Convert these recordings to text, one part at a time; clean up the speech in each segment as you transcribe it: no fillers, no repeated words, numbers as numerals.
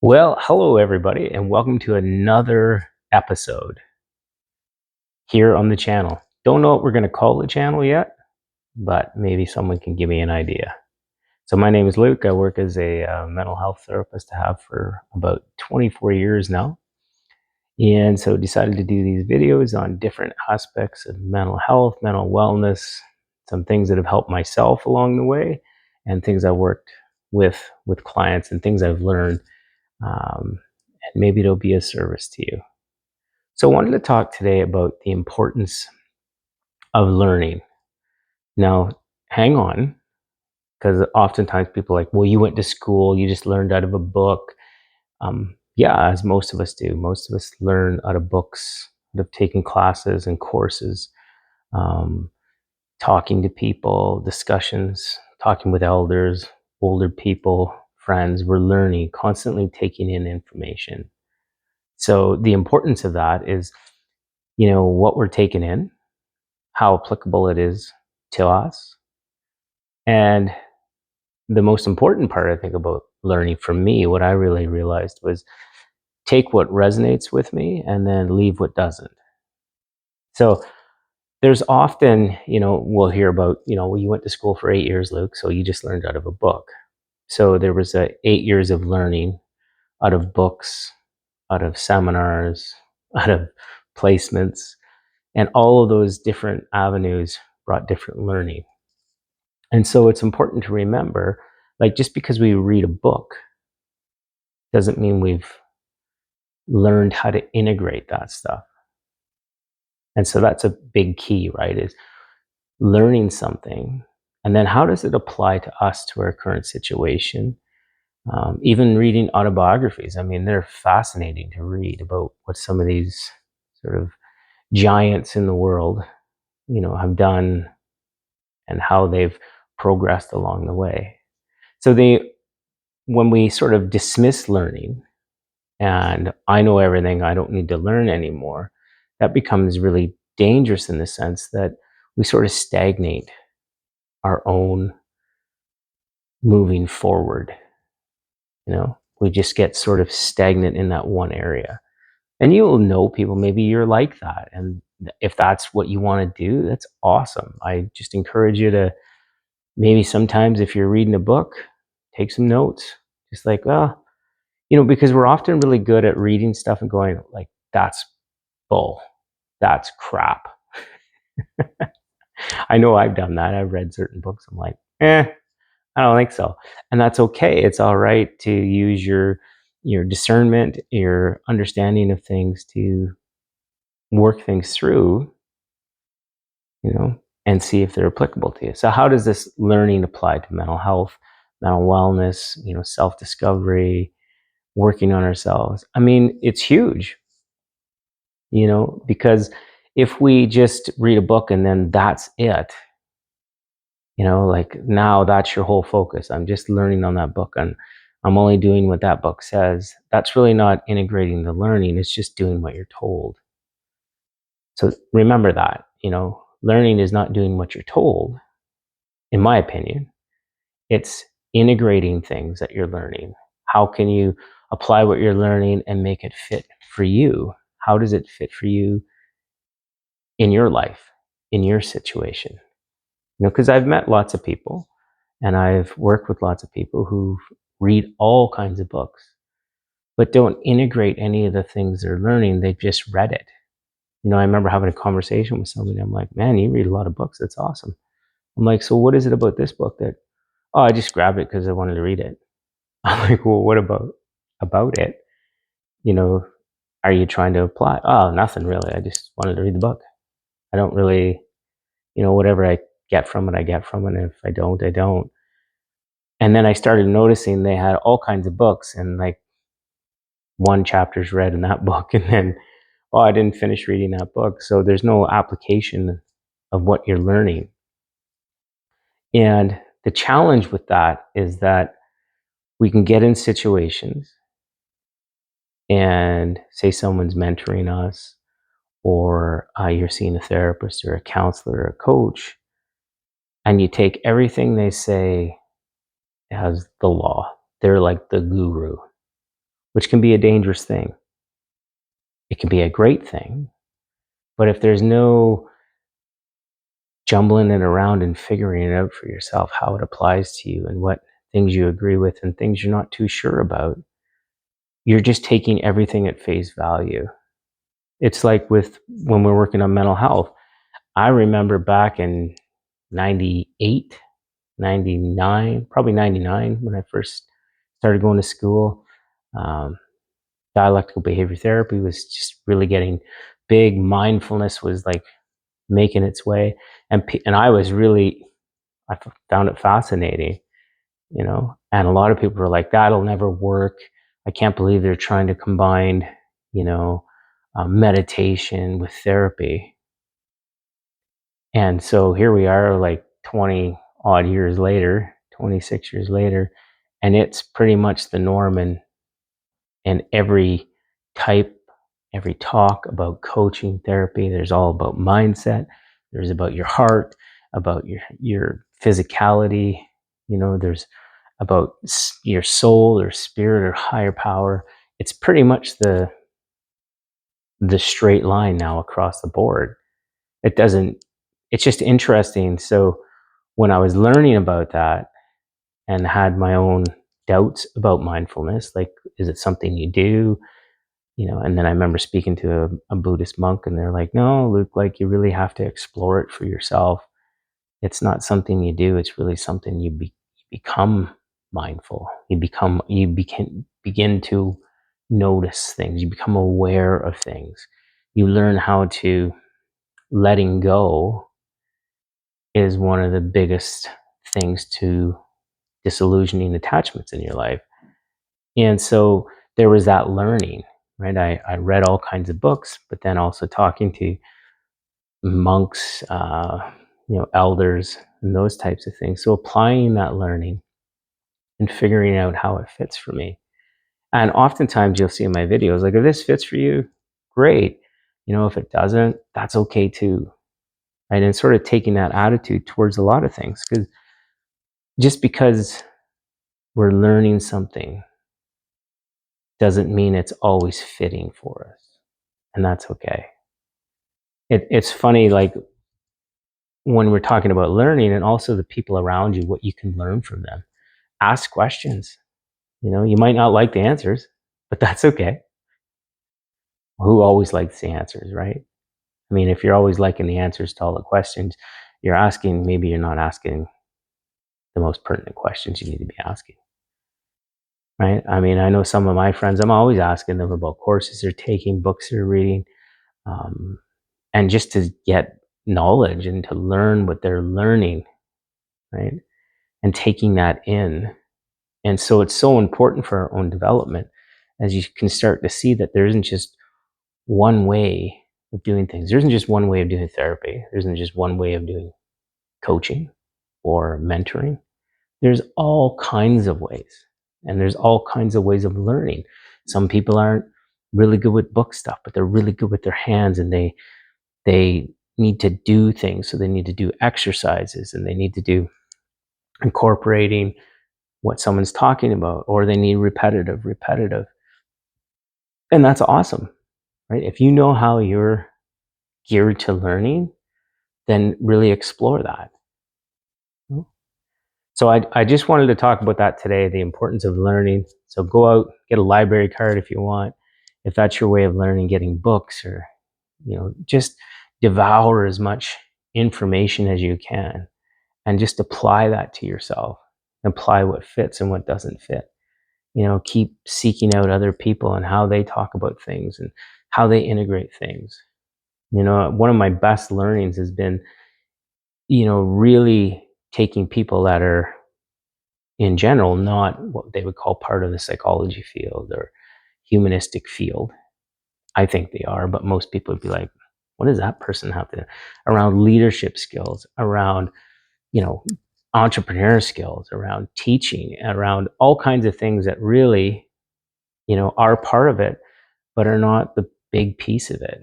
Well, hello everybody, and welcome to another episode here on the channel. Don't know what we're going to call the channel yet, but maybe someone can give me an idea. So my name is Luke. I work as a mental health therapist. I have for about 24 years now. And so decided to do these videos on different aspects of mental health, mental wellness, some things that have helped myself along the way, and things I worked with clients and things I've learned. And maybe it'll be a service to you. So I wanted to talk today about the importance of learning. Now, hang on, because oftentimes people are like, well, you went to school, you just learned out of a book. Yeah, as most of us do. Most of us learn out of books, out of taking classes and courses, um, talking to people, discussions, talking with elders, older people, friends. We're learning, constantly taking in information. So the importance of that is, what we're taking in, how applicable it is to us. And the most important part, I think, about learning for me, what I really realized was take what resonates with me and then leave what doesn't. So there's often, we'll hear about, well, you went to school for 8 years, Luke, so you just learned out of a book. So there was 8 years of learning out of books, out of seminars, out of placements, and all of those different avenues brought different learning. And so it's important to remember, like, just because we read a book doesn't mean we've learned how to integrate that stuff. And so that's a big key, right? Is learning something. And then how does it apply to us, to our current situation? Even reading autobiographies, I mean, they're fascinating to read about what some of these sort of giants in the world, have done and how they've progressed along the way. So when we sort of dismiss learning and I know everything, I don't need to learn anymore, that becomes really dangerous in the sense that we sort of stagnate our own moving forward. We just get sort of stagnant in that one area. And you will know people, maybe you're like that. And if that's what you want to do, that's awesome. I just encourage you to maybe sometimes if you're reading a book, take some notes. Just like, well, because we're often really good at reading stuff and going like, that's bull, that's crap. I know I've done that. I've read certain books. I'm like, I don't think so. And that's okay. It's all right to use your discernment, your understanding of things to work things through, and see if they're applicable to you. So how does this learning apply to mental health, mental wellness, self-discovery, working on ourselves? I mean, it's huge, because if we just read a book and then that's it, like now that's your whole focus. I'm just learning on that book and I'm only doing what that book says. That's really not integrating the learning. It's just doing what you're told. So remember that, learning is not doing what you're told, in my opinion. It's integrating things that you're learning. How can you apply what you're learning and make it fit for you? How does it fit for you in your life, in your situation? Because I've met lots of people and I've worked with lots of people who read all kinds of books, but don't integrate any of the things they're learning. They've just read it. I remember having a conversation with somebody. I'm like, man, you read a lot of books. That's awesome. I'm like, so what is it about this book that, oh, I just grabbed it because I wanted to read it. I'm like, well, what about it? Are you trying to apply? Oh, nothing really. I just wanted to read the book. I don't really, whatever I get from it, I get from it. And if I don't, I don't. And then I started noticing they had all kinds of books and like one chapter's read in that book. And then, oh, I didn't finish reading that book. So there's no application of what you're learning. And the challenge with that is that we can get in situations and say someone's mentoring us or you're seeing a therapist or a counselor or a coach, and you take everything they say as the law. They're like the guru, which can be a dangerous thing. It can be a great thing, but if there's no jumbling it around and figuring it out for yourself, how it applies to you and what things you agree with and things you're not too sure about, you're just taking everything at face value. It's like with when we're working on mental health. I remember back in 98, 99, probably 99, when I first started going to school, dialectical behavior therapy was just really getting big. Mindfulness was like making its way. And I was really, I found it fascinating, and a lot of people were like, that'll never work. I can't believe they're trying to combine, meditation with therapy. And so here we are, like 20 odd years later, 26 years later, and it's pretty much the norm in every type, every talk about coaching therapy. There's all about mindset. There's about your heart, about your physicality. There's about your soul or spirit or higher power. It's pretty much the straight line now across the board. It's just interesting. So when I was learning about that and had my own doubts about mindfulness, like, is it something you do? And then I remember speaking to a Buddhist monk, and they're like, no, Luke, like, you really have to explore it for yourself. It's not something you do. It's really something you become mindful. You begin to notice things. You become aware of things. You learn how to letting go is one of the biggest things to disillusioning attachments in your life. And so there was that learning, right? I read all kinds of books, but then also talking to monks, elders, and those types of things. So applying that learning and figuring out how it fits for me. And oftentimes you'll see in my videos, like, if this fits for you, great. If it doesn't, that's okay too. Right? And sort of taking that attitude towards a lot of things, because just because we're learning something doesn't mean it's always fitting for us. And that's okay. It's funny, like, when we're talking about learning and also the people around you, what you can learn from them. Ask questions. You might not like the answers, but that's okay. Who always likes the answers, right? I mean, if you're always liking the answers to all the questions you're asking, maybe you're not asking the most pertinent questions you need to be asking, right? I mean, I know some of my friends, I'm always asking them about courses they're taking, books they're reading, and just to get knowledge and to learn what they're learning, right? And taking that in. And so it's so important for our own development, as you can start to see that there isn't just one way of doing things. There isn't just one way of doing therapy. There isn't just one way of doing coaching or mentoring. There's all kinds of ways, and there's all kinds of ways of learning. Some people aren't really good with book stuff, but they're really good with their hands, and they need to do things. So they need to do exercises, and they need to do incorporating what someone's talking about, or they need repetitive. And that's awesome, right? If you know how you're geared to learning, then really explore that. So I just wanted to talk about that today, the importance of learning. So go out, get a library card if you want. If that's your way of learning, getting books, or, just devour as much information as you can and just apply that to yourself. Apply what fits and what doesn't fit. Keep seeking out other people and how they talk about things and how they integrate things. One of my best learnings has been, really taking people that are, in general, not what they would call part of the psychology field or humanistic field. I think they are, but most people would be like, what does that person have to, around leadership skills, around, entrepreneur skills, around teaching, around all kinds of things that really, are part of it, but are not the big piece of it.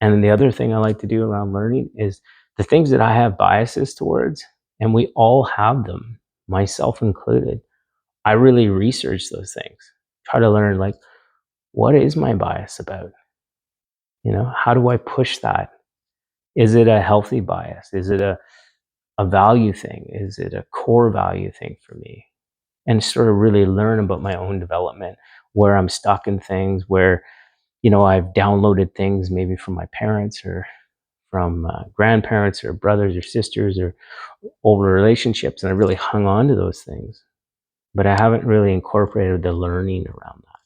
And then the other thing I like to do around learning is the things that I have biases towards, and we all have them, myself included. I really research those things, try to learn, like, What is my bias about? How do I push that? Is it a healthy bias? Is it a value thing? Is it a core value thing for me? And sort of really learn about my own development, where I'm stuck in things, where, I've downloaded things maybe from my parents or from grandparents or brothers or sisters or older relationships, and I really hung on to those things. But I haven't really incorporated the learning around that.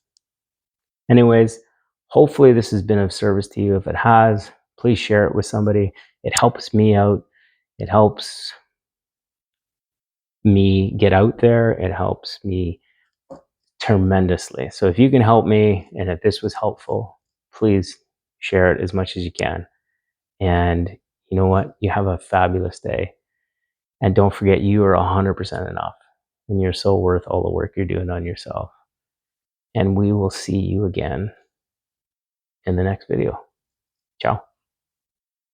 Anyways, hopefully this has been of service to you. If it has, please share it with somebody. It helps me out. It helps me get out there. It helps me tremendously. So if you can help me, and if this was helpful, please share it as much as you can. And you know what? You have a fabulous day. And don't forget, you are 100% enough. And you're so worth all the work you're doing on yourself. And we will see you again in the next video. Ciao.